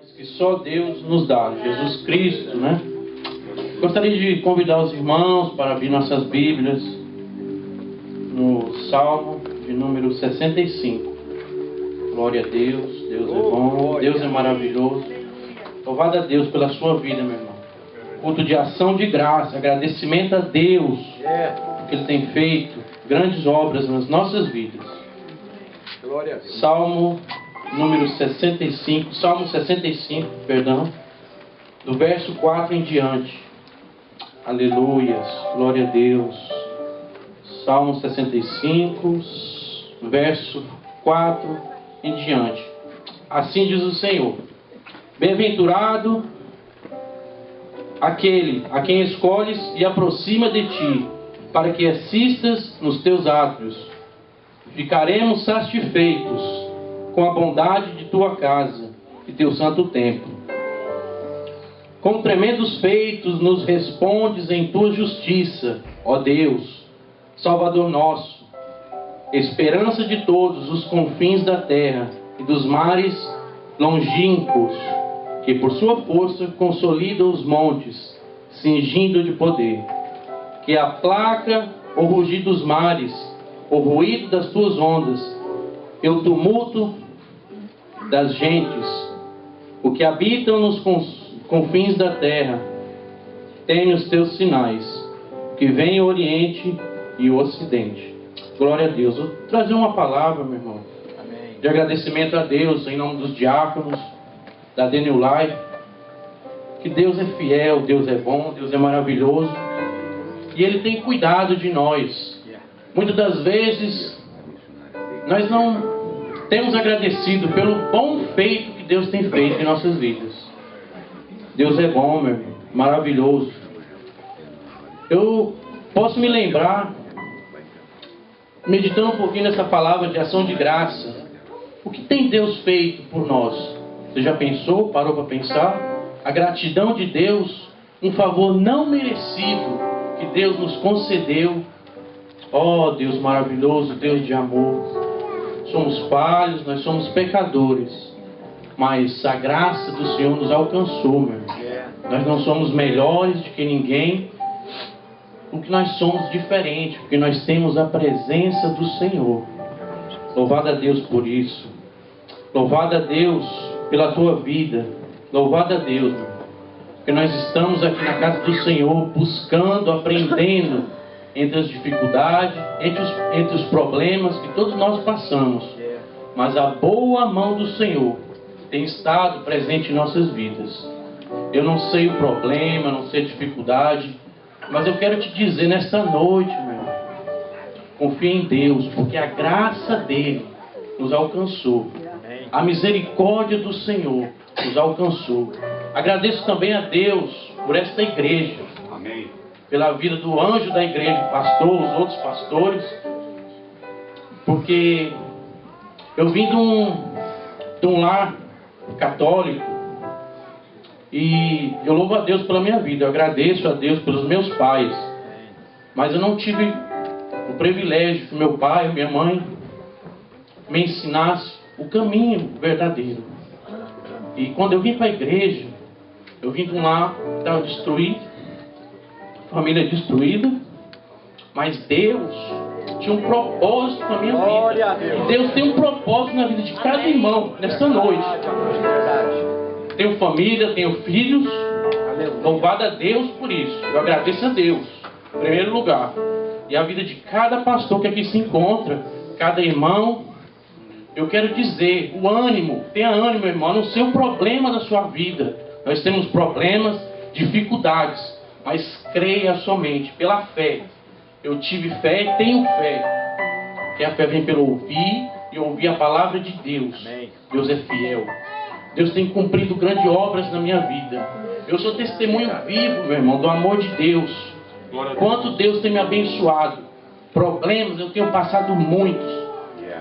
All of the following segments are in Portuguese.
fortes que só Deus nos dá, Jesus Cristo, né? Gostaria de convidar os irmãos para abrir nossas Bíblias no Salmo de número 65. Glória a Deus, Deus é bom, Deus é maravilhoso. Louvado a Deus pela sua vida, meu irmão. Culto de ação de graça, agradecimento a Deus, porque Ele tem feito grandes obras nas nossas vidas. Glória a Deus. Salmo número 65, Salmo 65, perdão, do verso 4 em diante. Aleluias, glória a Deus. Salmo 65, verso 4 em diante. Assim diz o Senhor: bem-aventurado aquele a quem escolhes e aproxima de ti, para que assistas nos teus átrios. Ficaremos satisfeitos com a bondade de tua casa e teu santo templo. Com tremendos feitos nos respondes em tua justiça, ó Deus, Salvador nosso, esperança de todos os confins da terra e dos mares longínquos, que por sua força consolida os montes, cingindo de poder, que aplaca o rugir dos mares, o ruído das tuas ondas, e o tumulto das gentes, o que habitam nos confins da terra, tem os teus sinais, que vem o Oriente e o Ocidente. Glória a Deus. Vou trazer uma palavra, meu irmão, Amém. de agradecimento a Deus, em nome dos diáconos, da The New Life, que Deus é fiel, Deus é bom, Deus é maravilhoso, e Ele tem cuidado de nós. Muitas das vezes, nós não temos agradecido pelo bom feito que Deus tem feito em nossas vidas. Deus é bom, meu irmão, maravilhoso. Eu posso me lembrar, meditando um pouquinho nessa palavra de ação de graça, o que tem Deus feito por nós? Você já pensou, parou para pensar? A gratidão de Deus, um favor não merecido que Deus nos concedeu. Ó Deus maravilhoso, Deus de amor. Somos falhos, nós somos pecadores, mas a graça do Senhor nos alcançou, meu irmão. Nós não somos melhores do que ninguém, porque nós somos diferentes, porque nós temos a presença do Senhor. Louvado a Deus por isso. Louvado a Deus pela tua vida. Louvado a Deus, meu irmão, porque nós estamos aqui na casa do Senhor, buscando, aprendendo entre as dificuldades, entre os problemas que todos nós passamos. Mas a boa mão do Senhor tem estado presente em nossas vidas. Eu não sei o problema, não sei a dificuldade, mas eu quero te dizer nesta noite, meu irmão, confia em Deus, porque a graça dele nos alcançou. A misericórdia do Senhor nos alcançou. Agradeço também a Deus por esta igreja. Amém. Pela vida do anjo da igreja, pastor, os outros pastores, porque eu vim de um lar católico e eu louvo a Deus pela minha vida, eu agradeço a Deus pelos meus pais, mas eu não tive o privilégio que meu pai e minha mãe me ensinassem o caminho verdadeiro. E quando eu vim para a igreja, eu vim de um lar que estava destruído, família destruída, mas Deus tinha um propósito na minha vida. E Deus tem um propósito na vida de cada irmão nesta noite. Tenho família, tenho filhos. Louvado a Deus por isso. Eu agradeço a Deus, em primeiro lugar. E a vida de cada pastor que aqui se encontra, cada irmão. Eu quero dizer, o ânimo, tenha ânimo, irmão, não sei o problema da sua vida. Nós temos problemas, dificuldades, mas creia somente pela fé. Eu tive fé e tenho fé. Que a fé vem pelo ouvir e ouvir a palavra de Deus. Amém. Deus é fiel. Deus tem cumprido grandes obras na minha vida. Eu sou testemunho vivo, meu irmão, do amor de Deus. Quanto Deus tem me abençoado. Problemas eu tenho passado muitos.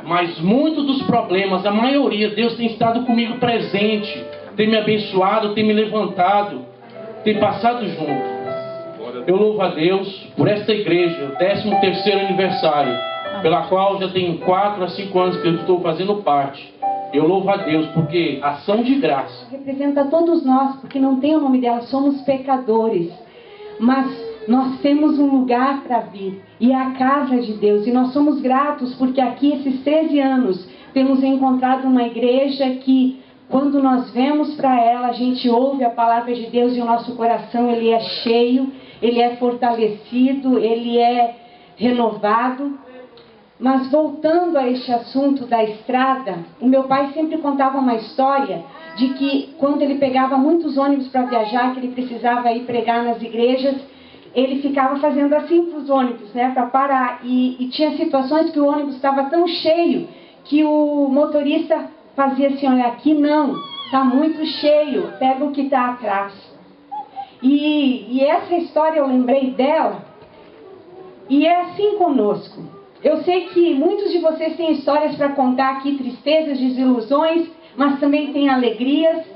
Mas muitos dos problemas, a maioria, Deus tem estado comigo presente. Tem me abençoado, tem me levantado. Tem passado junto. Eu louvo a Deus por esta igreja, o 13º aniversário, pela qual já tem 4 a 5 anos que eu estou fazendo parte. Eu louvo a Deus porque ação de graça representa todos nós, porque não tem o nome dela, somos pecadores. Mas nós temos um lugar para vir, e é a casa de Deus. E nós somos gratos porque aqui, esses 13 anos, temos encontrado uma igreja que, quando nós vemos para ela, a gente ouve a palavra de Deus e o nosso coração, ele é cheio, ele é fortalecido, ele é renovado. Mas voltando a este assunto da estrada, o meu pai sempre contava uma história de que quando ele pegava muitos ônibus para viajar, que ele precisava ir pregar nas igrejas, ele ficava fazendo assim para os ônibus, né, para parar. E tinha situações que o ônibus estava tão cheio que o motorista fazia assim: olha, aqui não, está muito cheio, pega o que está atrás. E essa história eu lembrei dela, e é assim conosco. Eu sei que muitos de vocês têm histórias para contar aqui, tristezas, desilusões, mas também tem alegrias.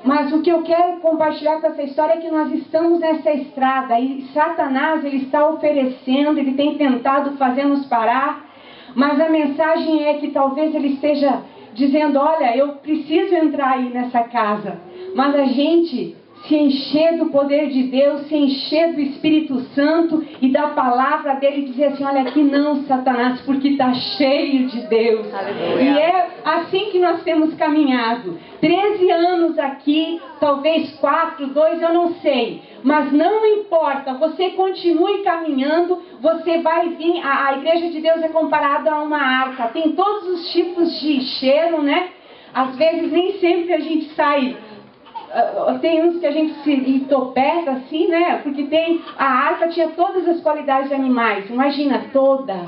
Mas o que eu quero compartilhar com essa história é que nós estamos nessa estrada e Satanás, ele está oferecendo, ele tem tentado fazer-nos parar, mas a mensagem é que talvez ele esteja dizendo: olha, eu preciso entrar aí nessa casa, mas a gente se encher do poder de Deus, se encher do Espírito Santo e da palavra dele, dizer assim: olha, aqui não, Satanás, porque está cheio de Deus. Aleluia. E é assim que nós temos caminhado. 13 anos aqui, talvez 4, 2, eu não sei, mas não importa, você continue caminhando, você vai vir. A igreja de Deus é comparada a uma arca, tem todos os tipos de cheiro, né? Às vezes nem sempre a gente sai. Tem uns que a gente se entopeta assim, né? Porque a arca tinha todas as qualidades de animais. Imagina, todas.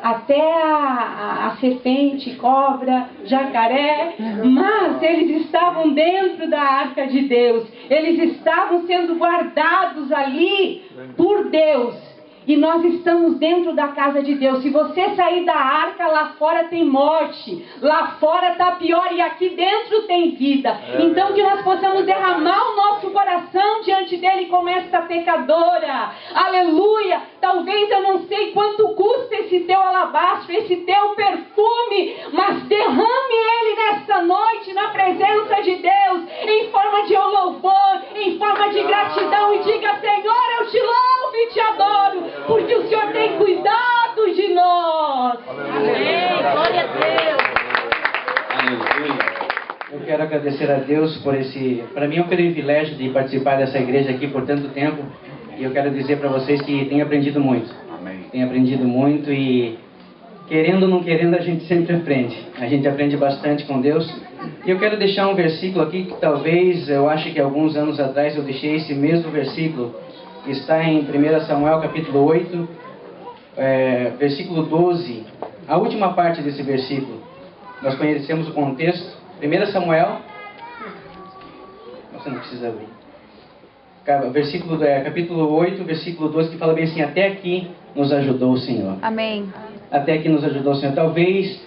Até a serpente, cobra, jacaré. Mas eles estavam dentro da arca de Deus. Eles estavam sendo guardados ali por Deus. E nós estamos dentro da casa de Deus. Se você sair da arca, lá fora tem morte, lá fora está pior, e aqui dentro tem vida. Então que nós possamos derramar o nosso coração diante dele como esta pecadora. Aleluia! Talvez eu não sei quanto custa esse teu alabastro, esse teu perfume, mas derrame ele nesta noite na presença de Deus, em forma de louvor, em forma de gratidão, e diga: Senhor, eu te louvo e te adoro, porque o Senhor tem cuidado de nós. Amém. Glória a Deus. Aleluia. Eu quero agradecer a Deus por para mim é um privilégio de participar dessa igreja aqui por tanto tempo. E eu quero dizer para vocês que tenho aprendido muito. Amém. Tenho aprendido muito, e querendo ou não querendo, a gente sempre aprende. A gente aprende bastante com Deus. E eu quero deixar um versículo aqui que talvez, eu acho que alguns anos atrás eu deixei esse mesmo versículo. Está em 1 Samuel capítulo 8, versículo 12. A última parte desse versículo. Nós conhecemos o contexto. 1 Samuel. Você não precisa abrir. Capítulo 8, versículo 12, que fala bem assim: até aqui nos ajudou o Senhor. Amém. Até aqui nos ajudou o Senhor. Talvez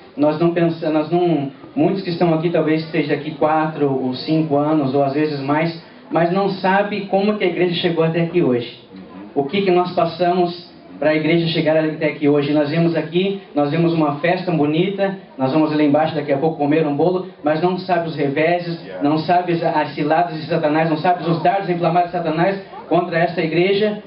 muitos que estão aqui talvez esteja aqui 4 ou 5 anos, ou às vezes mais, mas não sabe como que a igreja chegou até aqui hoje. O que nós passamos para a igreja chegar até aqui hoje. Nós vemos uma festa bonita, nós vamos lá embaixo daqui a pouco comer um bolo, mas não sabe os reveses, não sabe as ciladas de Satanás, não sabe os dardos inflamados de Satanás contra esta igreja.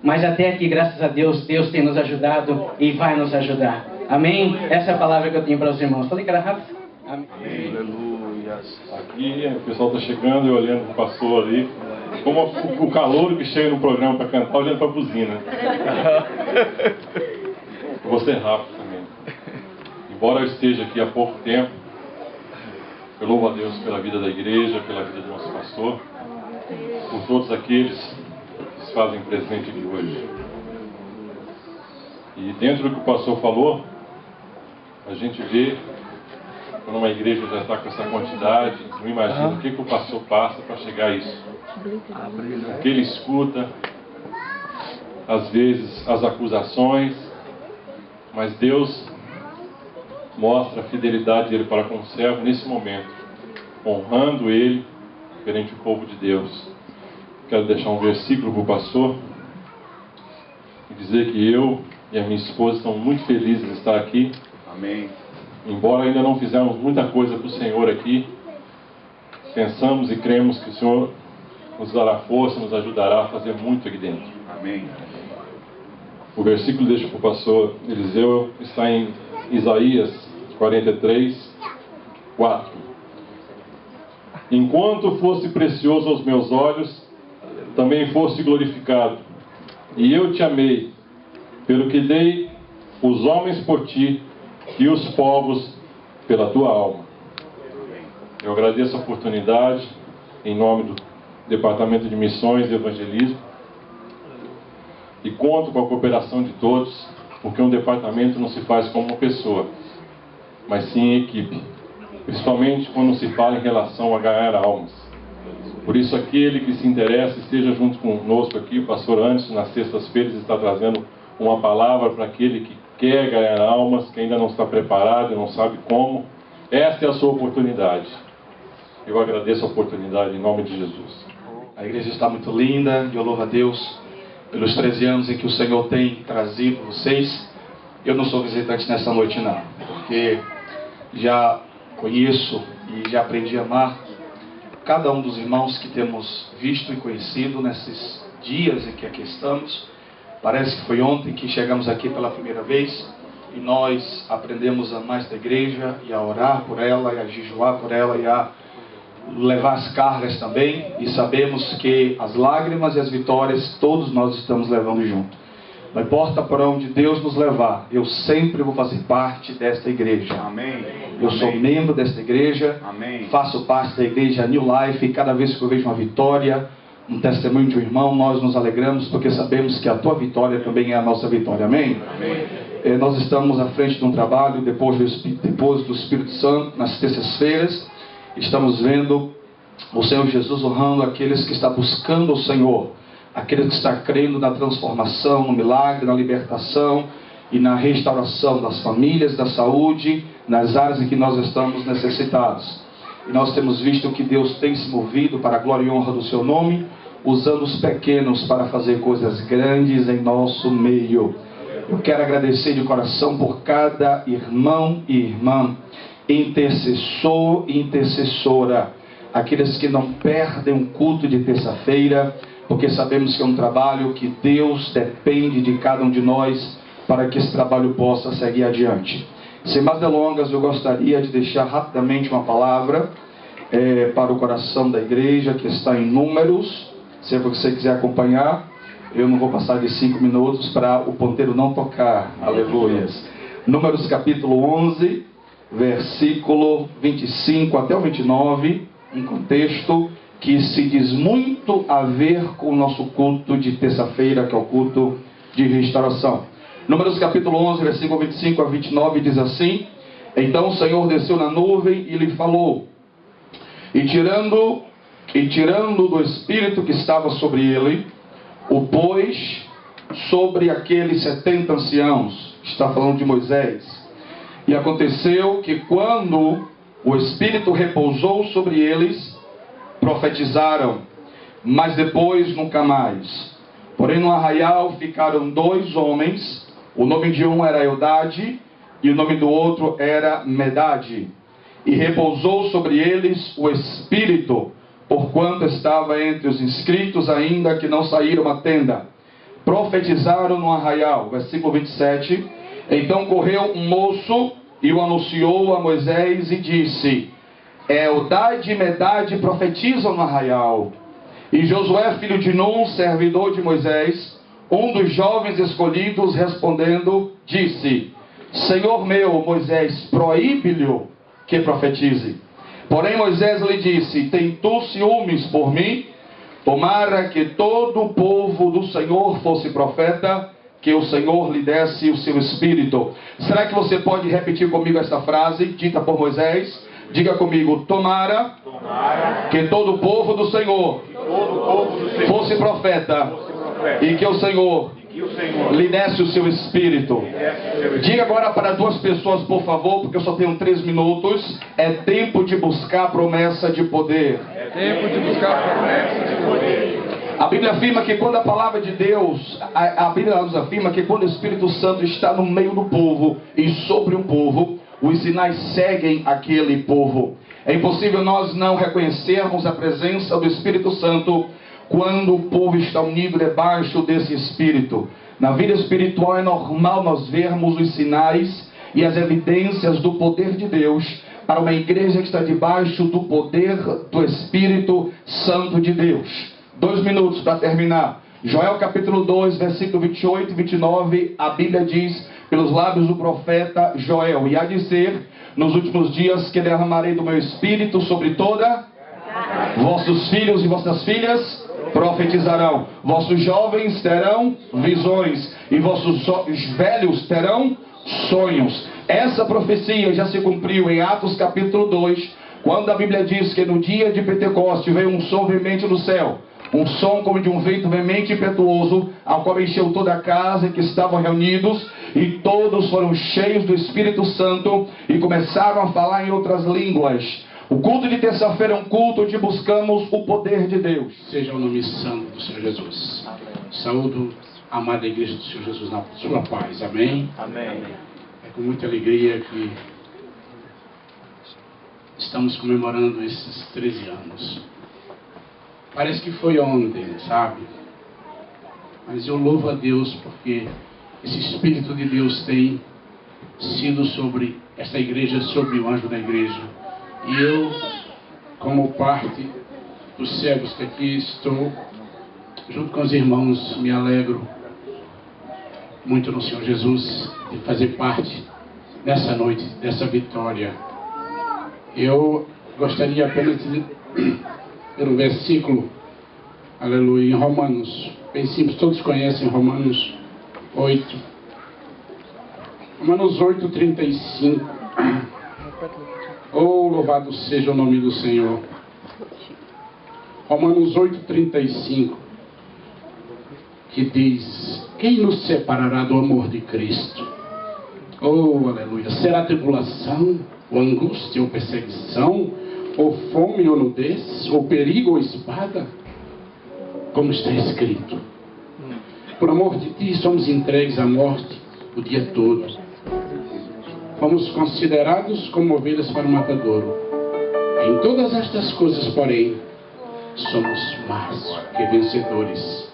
Mas até aqui, graças a Deus, Deus tem nos ajudado e vai nos ajudar. Amém? Essa é a palavra que eu tenho para os irmãos. Falei que era rápido? Amém. Aleluia. Aqui o pessoal está chegando e olhando para o pastor ali. Como o calor que chega no programa para cantar, olhando para a buzina. Eu vou ser rápido também. Embora eu esteja aqui há pouco tempo, eu louvo a Deus pela vida da igreja, pela vida do nosso pastor, por todos aqueles que se fazem presente aqui hoje. E dentro do que o pastor falou, a gente vê, quando uma igreja já está com essa quantidade, não imagina o que o pastor passa para chegar a isso. O que ele escuta, às vezes as acusações, mas Deus mostra a fidelidade dele para com o servo nesse momento, honrando ele perante o povo de Deus. Quero deixar um versículo para o pastor e dizer que eu e a minha esposa estamos muito felizes de estar aqui. Amém. embora ainda não fizemos muita coisa para o Senhor aqui, pensamos e cremos que o Senhor nos dará força, nos ajudará a fazer muito aqui dentro. Amém. O versículo, deixa para o pastor Eliseu, está em Isaías 43, 4. Enquanto fosse precioso aos meus olhos, também fosse glorificado. E eu te amei, pelo que dei os homens por ti e os povos pela tua alma. Eu agradeço a oportunidade, em nome do Departamento de Missões e Evangelismo, e conto com a cooperação de todos, porque um departamento não se faz como uma pessoa, mas sim em equipe, principalmente quando se fala em relação a ganhar almas. Por isso, aquele que se interessa, esteja junto conosco aqui. O pastor Anderson, nas sextas-feiras, está trazendo uma palavra para aquele que quer ganhar almas, que ainda não está preparado, não sabe como. Esta é a sua oportunidade. Eu agradeço a oportunidade em nome de Jesus. A igreja está muito linda e eu louvo a Deus pelos 13 anos em que o Senhor tem trazido vocês. Eu não sou visitante nessa noite não, porque já conheço e já aprendi a amar cada um dos irmãos que temos visto e conhecido nesses dias em que aqui estamos. Parece que foi ontem que chegamos aqui pela primeira vez e nós aprendemos a amar esta igreja e a orar por ela e a jejuar por ela e a levar as cargas também, e sabemos que as lágrimas e as vitórias todos nós estamos levando junto. Não importa para onde Deus nos levar, eu sempre vou fazer parte desta igreja. Amém. Eu sou membro desta igreja, Amém. faço parte da igreja New Life, e cada vez que eu vejo uma vitória, um testemunho de um irmão, nós nos alegramos, porque sabemos que a tua vitória também é a nossa vitória. Amém? Amém. Nós estamos à frente de um trabalho, depois do Espírito Santo, nas terças-feiras. Estamos vendo o Senhor Jesus honrando aqueles que estão buscando o Senhor, aqueles que estão crendo na transformação, no milagre, na libertação e na restauração das famílias, da saúde, nas áreas em que nós estamos necessitados. E nós temos visto que Deus tem se movido para a glória e honra do seu nome, usando os pequenos para fazer coisas grandes em nosso meio. Eu quero agradecer de coração por cada irmão e irmã, intercessor e intercessora, aqueles que não perdem um culto de terça-feira, porque sabemos que é um trabalho que Deus depende de cada um de nós para que esse trabalho possa seguir adiante. Sem mais delongas, eu gostaria de deixar rapidamente uma palavra para o coração da igreja, que está em Números. Se você quiser acompanhar, eu não vou passar de 5 minutos para o ponteiro não tocar. Aleluias. Números capítulo 11, versículo 25 até o 29, um contexto que se diz muito a ver com o nosso culto de terça-feira, que é o culto de restauração. Números capítulo 11, versículo 25 a 29 diz assim: Então o Senhor desceu na nuvem e lhe falou, e tirando do espírito que estava sobre ele, o pôs sobre aqueles 70 anciãos. Está falando de Moisés. E aconteceu que quando o Espírito repousou sobre eles, profetizaram, mas depois nunca mais. Porém no arraial ficaram 2 homens, o nome de um era Eldade, e o nome do outro era Medade. E repousou sobre eles o Espírito, porquanto estava entre os inscritos ainda que não saíram à tenda. Profetizaram no arraial. Versículo 27. Então correu um moço e o anunciou a Moisés e disse: Eldade e Medade profetizam no arraial. E Josué, filho de Nun, servidor de Moisés, um dos jovens escolhidos, respondendo, disse: Senhor meu, Moisés, proíbe-lhe que profetize. Porém Moisés lhe disse: Tem tu ciúmes por mim? Tomara que todo o povo do Senhor fosse profeta, que o Senhor lhe desse o seu espírito. Será que você pode repetir comigo esta frase, dita por Moisés? Diga comigo: tomara que todo o povo do Senhor fosse profeta, e que o Senhor lhe desse o seu espírito. Diga agora para 2 pessoas, por favor, porque eu só tenho 3 minutos. É tempo de buscar a promessa de poder. É tempo de buscar a promessa de poder. A Bíblia afirma que quando a palavra de Deus, a Bíblia nos afirma que quando o Espírito Santo está no meio do povo e sobre um povo, os sinais seguem aquele povo. É impossível nós não reconhecermos a presença do Espírito Santo quando o povo está unido debaixo desse Espírito. Na vida espiritual é normal nós vermos os sinais e as evidências do poder de Deus para uma igreja que está debaixo do poder do Espírito Santo de Deus. 2 minutos para terminar. Joel capítulo 2, versículo 28 e 29, a Bíblia diz, pelos lábios do profeta Joel: e há de ser nos últimos dias que derramarei do meu Espírito sobre toda vossos filhos e vossas filhas profetizarão, vossos jovens terão visões e vossos velhos terão sonhos. Essa profecia já se cumpriu em Atos capítulo 2, quando a Bíblia diz que no dia de Pentecoste veio um som veemente do céu, um som como de um vento veemente e impetuoso, ao qual encheu toda a casa em que estavam reunidos, e todos foram cheios do Espírito Santo e começaram a falar em outras línguas. O culto de terça-feira é um culto onde buscamos o poder de Deus. Seja o nome santo do Senhor Jesus. Saúdo a amada igreja do Senhor Jesus na sua paz. Amém? Amém. É com muita alegria que estamos comemorando esses 13 anos. Parece que foi ontem, sabe? Mas eu louvo a Deus porque esse Espírito de Deus tem sido sobre esta igreja, sobre o anjo da igreja. E eu, como parte dos servos que aqui estou, junto com os irmãos, me alegro muito no Senhor Jesus de fazer parte nessa noite, dessa vitória. Eu gostaria apenas de, pelo versículo, aleluia, em Romanos, bem simples, todos conhecem Romanos 8. Romanos 8, 35. Oh, louvado seja o nome do Senhor. Romanos 8, 35. Que diz: quem nos separará do amor de Cristo? Oh, aleluia. Será tribulação, ou angústia, ou perseguição, ou fome, ou nudez, ou perigo, ou espada? Como está escrito: por amor de ti somos entregues à morte o dia todo. Fomos considerados como ovelhas para o matadouro. Em todas estas coisas, porém, somos mais que vencedores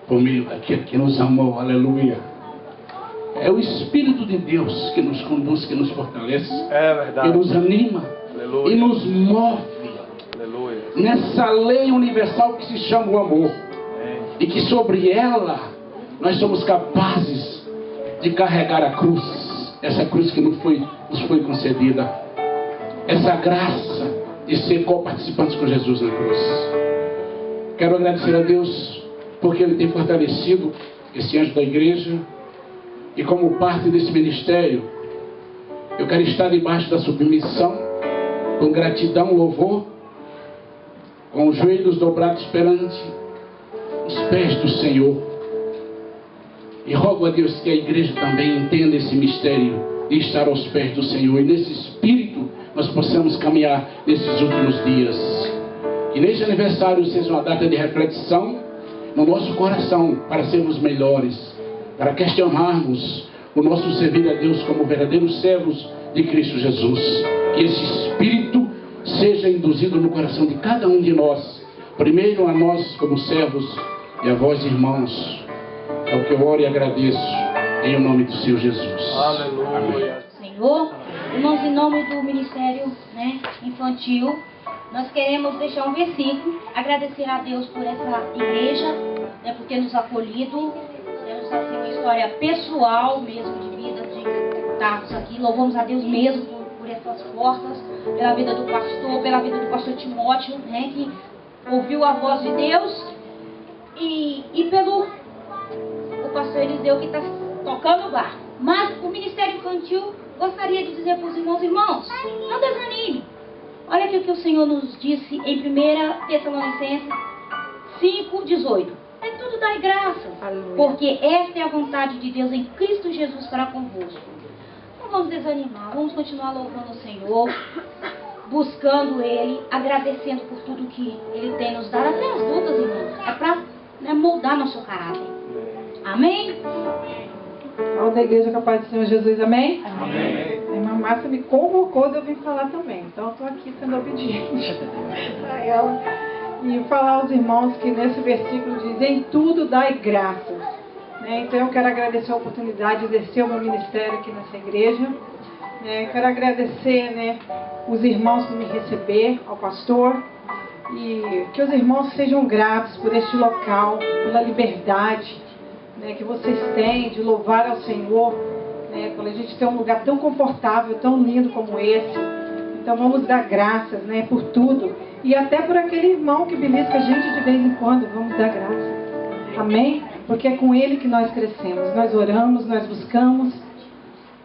por meio daquele que nos amou. Aleluia. É o Espírito de Deus que nos conduz, que nos fortalece, que nos anima, aleluia, e nos move, aleluia, nessa lei universal que se chama o amor. E que sobre ela nós somos capazes de carregar a cruz, essa cruz que nos foi concedida, essa graça de ser co-participantes com Jesus na cruz. Quero agradecer a Deus porque Ele tem fortalecido esse anjo da igreja, e como parte desse ministério eu quero estar debaixo da submissão, com gratidão, louvor, com os joelhos dobrados perante os pés do Senhor. E rogo a Deus que a igreja também entenda esse mistério de estar aos pés do Senhor, e nesse espírito nós possamos caminhar nesses últimos dias. Que neste aniversário seja uma data de reflexão no nosso coração, para sermos melhores, para questionarmos o nosso servir a Deus como verdadeiros servos de Cristo Jesus. Que esse espírito seja induzido no coração de cada um de nós, primeiro a nós como servos e a vós, irmãos. É o que eu oro e agradeço em o nome do Senhor Jesus. Aleluia. Amém. Senhor, irmãos, em nome do Ministério Infantil, nós queremos deixar um versículo, agradecer a Deus por essa igreja, por ter nos acolhido. Temos assim uma história pessoal mesmo de vida, de estarmos aqui. Louvamos a Deus mesmo por essas portas, pela vida do pastor, pela vida do pastor Timóteo, que ouviu a voz de Deus, e pelo o pastor Eliseu que está tocando o barco. Mas o Ministério Infantil gostaria de dizer para os irmãos, não desanime. Olha aqui o que o Senhor nos disse em 1 Tessalonicenses 5:18. É tudo dar graças, porque esta é a vontade de Deus em Cristo Jesus para convosco. Não vamos desanimar, vamos continuar louvando o Senhor, buscando Ele, agradecendo por tudo que Ele tem nos dado, até as lutas, irmãos. É para moldar nosso caráter. Amém? Ao da igreja com a paz do Senhor Jesus, amém? Amém. Irmã Márcia me convocou de eu vir falar também. Então eu estou aqui sendo obediente a ela. E falar aos irmãos que nesse versículo diz: em tudo dai graças. Né? Então eu quero agradecer a oportunidade de exercer o meu ministério aqui nessa igreja. Quero agradecer, né, os irmãos por me receber, ao pastor. E que os irmãos sejam gratos por este local, pela liberdade, né, que vocês têm de louvar ao Senhor, né, quando a gente tem um lugar tão confortável, tão lindo como esse. Então vamos dar graças, né, por tudo. E até por aquele irmão que belisca a gente de vez em quando, vamos dar graças. Amém? Porque é com ele que nós crescemos. Nós oramos, nós buscamos.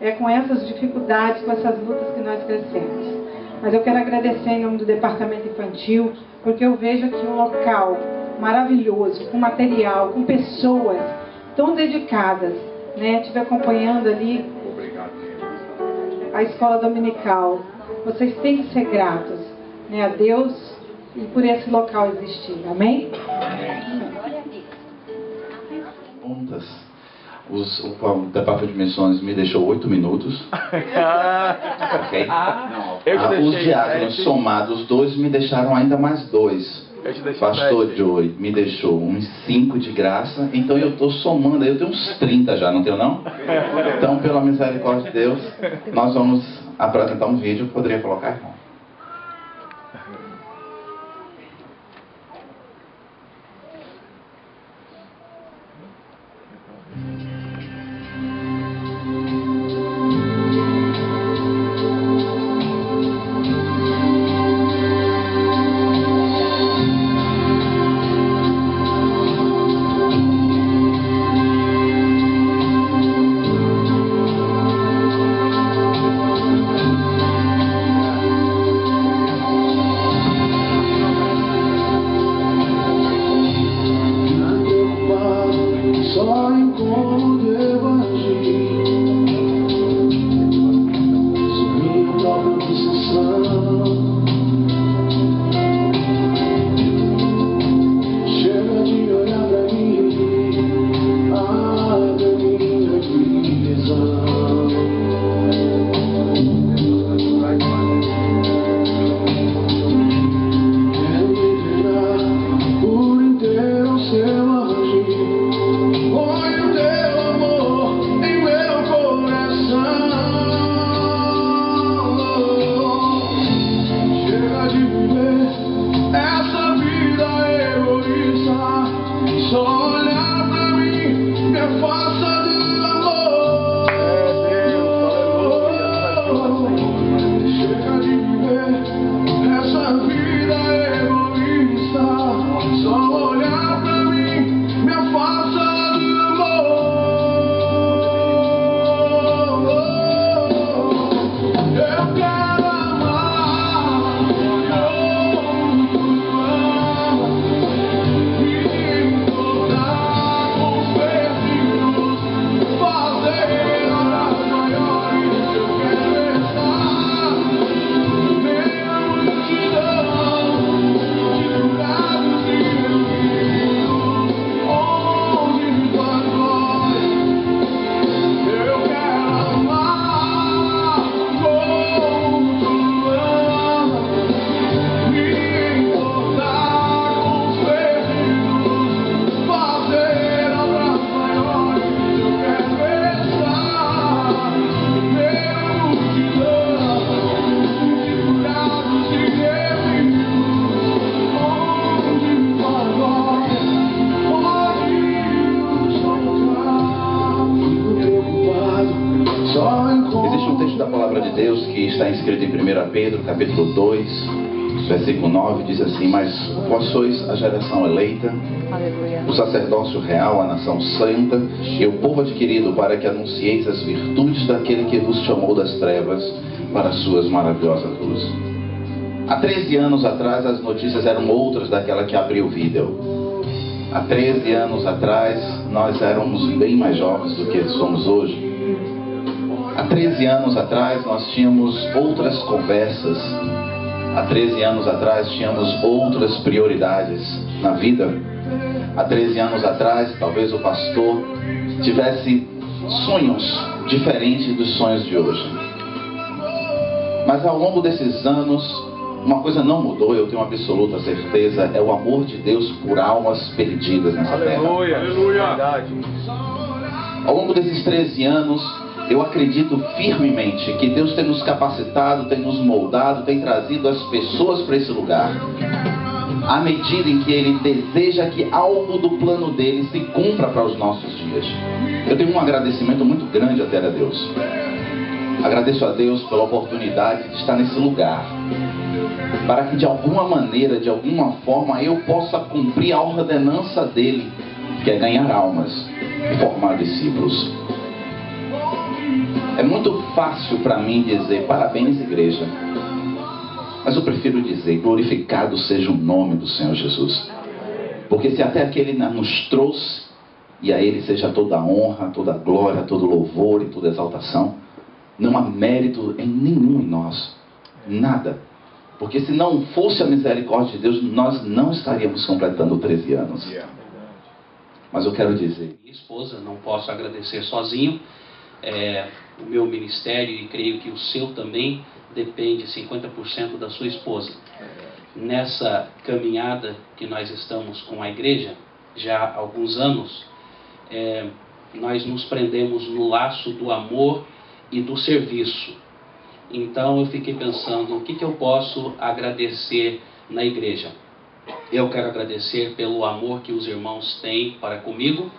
É com essas dificuldades, com essas lutas que nós crescemos. Mas eu quero agradecer em nome do Departamento Infantil, porque eu vejo aqui um local maravilhoso, com material, com pessoas tão dedicadas, né? Estive acompanhando ali a escola dominical. Vocês têm que ser gratos, né, a Deus e por esse local existir. Amém? Perguntas. O Departamento de Missões me deixou 8 minutos. Ok? Os diáconos somados 2 me deixaram ainda mais 2. Pastor Joey me deixou uns 5 de graça. Então eu estou somando aí, eu tenho uns 30 já, não tenho não? Então, pela misericórdia de Deus, nós vamos apresentar um vídeo. Poderia colocar, irmão? Escrito em 1 Pedro, capítulo 2, versículo 9, diz assim: mas vós sois a geração eleita, o sacerdócio real, a nação santa e o povo adquirido, para que anuncieis as virtudes daquele que vos chamou das trevas para as suas maravilhosas luzes. Há 13 anos atrás as notícias eram outras daquela que abriu o vídeo. Há 13 anos atrás nós éramos bem mais jovens do que somos hoje. Há 13 anos atrás nós tínhamos outras conversas. Há 13 anos atrás tínhamos outras prioridades na vida. Há 13 anos atrás talvez o pastor tivesse sonhos diferentes dos sonhos de hoje. Mas ao longo desses anos, uma coisa não mudou, eu tenho absoluta certeza, é o amor de Deus por almas perdidas nessa terra. Aleluia. Verdade. Ao longo desses 13 anos, eu acredito firmemente que Deus tem nos capacitado, tem nos moldado, tem trazido as pessoas para esse lugar, à medida em que Ele deseja que algo do plano dele se cumpra para os nossos dias. Eu tenho um agradecimento muito grande até a Deus. Agradeço a Deus pela oportunidade de estar nesse lugar, para que de alguma maneira, de alguma forma, eu possa cumprir a ordenança dele, que é ganhar almas e formar discípulos. É muito fácil para mim dizer parabéns, igreja, mas eu prefiro dizer glorificado seja o nome do Senhor Jesus, porque se até aqui Ele nos trouxe, e a Ele seja toda a honra, toda a glória, todo louvor e toda exaltação, não há mérito em nenhum em nós, nada, porque se não fosse a misericórdia de Deus, nós não estaríamos completando 13 anos. Mas eu quero dizer, minha esposa, não posso agradecer sozinho, o meu ministério, e creio que o seu também, depende 50% da sua esposa. Nessa caminhada que nós estamos com a igreja, já há alguns anos, nós nos prendemos no laço do amor e do serviço. Então eu fiquei pensando, o que eu posso agradecer na igreja? Eu quero agradecer pelo amor que os irmãos têm para comigo,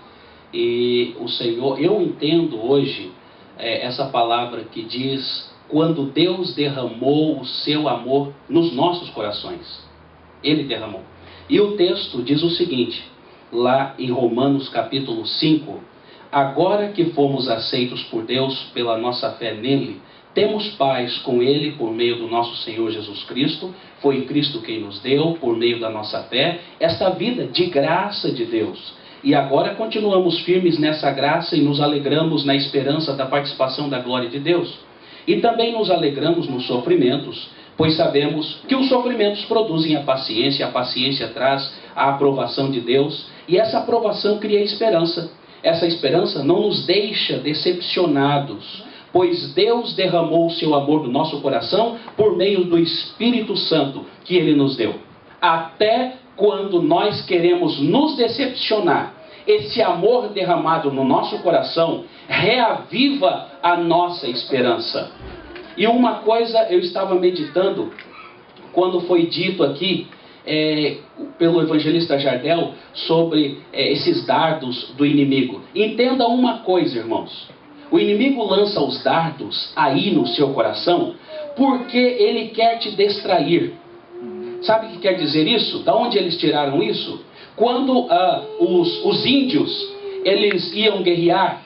e o Senhor, eu entendo hoje essa palavra que diz, quando Deus derramou o seu amor nos nossos corações. Ele derramou. E o texto diz o seguinte, lá em Romanos capítulo 5, agora que fomos aceitos por Deus pela nossa fé nele, temos paz com Ele por meio do nosso Senhor Jesus Cristo. Foi Cristo quem nos deu, por meio da nossa fé, esta vida de graça de Deus. E agora continuamos firmes nessa graça e nos alegramos na esperança da participação da glória de Deus. E também nos alegramos nos sofrimentos, pois sabemos que os sofrimentos produzem a paciência traz a aprovação de Deus, e essa aprovação cria esperança. Essa esperança não nos deixa decepcionados, pois Deus derramou o seu amor no nosso coração por meio do Espírito Santo que Ele nos deu. Até quando nós queremos nos decepcionar, esse amor derramado no nosso coração reaviva a nossa esperança. E uma coisa eu estava meditando quando foi dito aqui pelo evangelista Jardel sobre esses dardos do inimigo. Entenda uma coisa, irmãos. O inimigo lança os dardos aí no seu coração porque ele quer te distrair. Sabe o que quer dizer isso? Da onde eles tiraram isso? Quando os índios eles iam guerrear,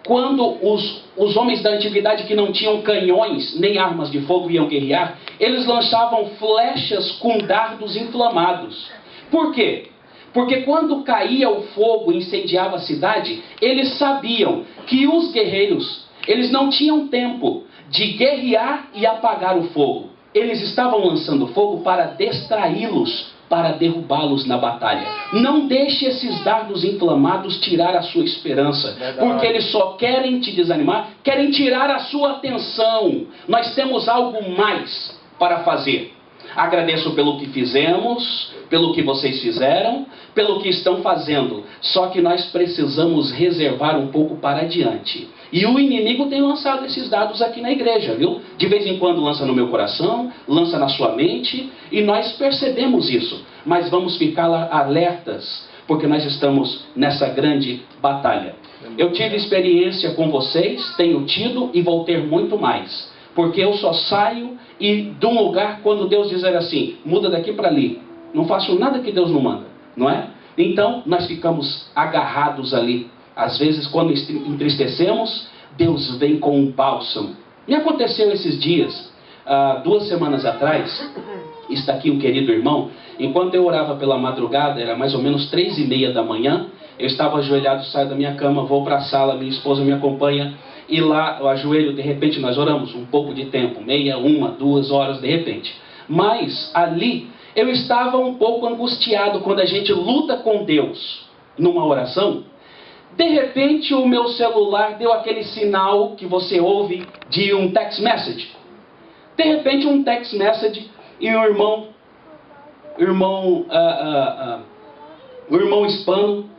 quando os homens da antiguidade que não tinham canhões nem armas de fogo iam guerrear, eles lançavam flechas com dardos inflamados. Por quê? Porque quando caía o fogo e incendiava a cidade, eles sabiam que os guerreiros, eles não tinham tempo de guerrear e apagar o fogo. Eles estavam lançando fogo para distraí-los, para derrubá-los na batalha. Não deixe esses dardos inflamados tirar a sua esperança, porque eles só querem te desanimar, querem tirar a sua atenção. Nós temos algo mais para fazer. Agradeço pelo que fizemos, pelo que vocês fizeram, pelo que estão fazendo. Só que nós precisamos reservar um pouco para adiante. E o inimigo tem lançado esses dados aqui na igreja, viu? De vez em quando lança no meu coração, lança na sua mente, e nós percebemos isso. Mas vamos ficar alertas, porque nós estamos nessa grande batalha. Eu tive experiência com vocês, tenho tido e vou ter muito mais. Porque eu só saio de um lugar quando Deus dizer assim, muda daqui para ali. Não faço nada que Deus não manda, não é? Então, nós ficamos agarrados ali. Às vezes, quando entristecemos, Deus vem com um bálsamo. Me aconteceu esses dias, 2 semanas atrás, está aqui um querido irmão, enquanto eu orava pela madrugada, era mais ou menos 3:30 da manhã, eu estava ajoelhado, saio da minha cama, vou para a sala, minha esposa me acompanha, e lá eu ajoelho, de repente nós oramos um pouco de tempo, 1, 2 horas de repente. Mas ali eu estava um pouco angustiado quando a gente luta com Deus numa oração. De repente o meu celular deu aquele sinal que você ouve de um text message. De repente um text message e o irmão hispano,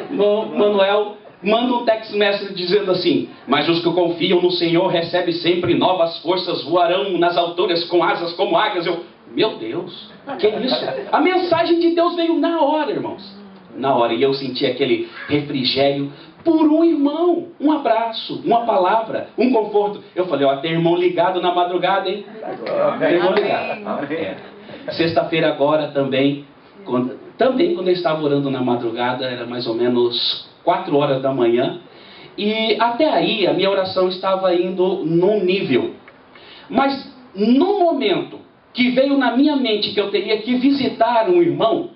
Manuel, manda um text message dizendo assim: mas os que confiam no Senhor recebem sempre novas forças, voarão nas alturas com asas como águias. Meu Deus, que isso? A mensagem de Deus veio na hora, irmãos. Na hora, e eu senti aquele refrigério por um irmão, um abraço, uma palavra, um conforto. Eu falei, ó, tem irmão ligado na madrugada, hein? Tem irmão ligado. Sexta-feira agora também quando eu estava orando na madrugada, era mais ou menos 4 horas da manhã, e até aí a minha oração estava indo num nível. Mas no momento que veio na minha mente que eu teria que visitar um irmão,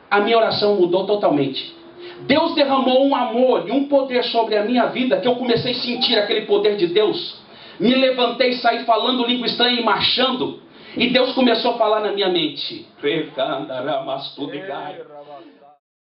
a minha oração mudou totalmente. Deus derramou um amor e um poder sobre a minha vida, que eu comecei a sentir aquele poder de Deus. Me levantei, saí falando língua estranha e marchando. E Deus começou a falar na minha mente.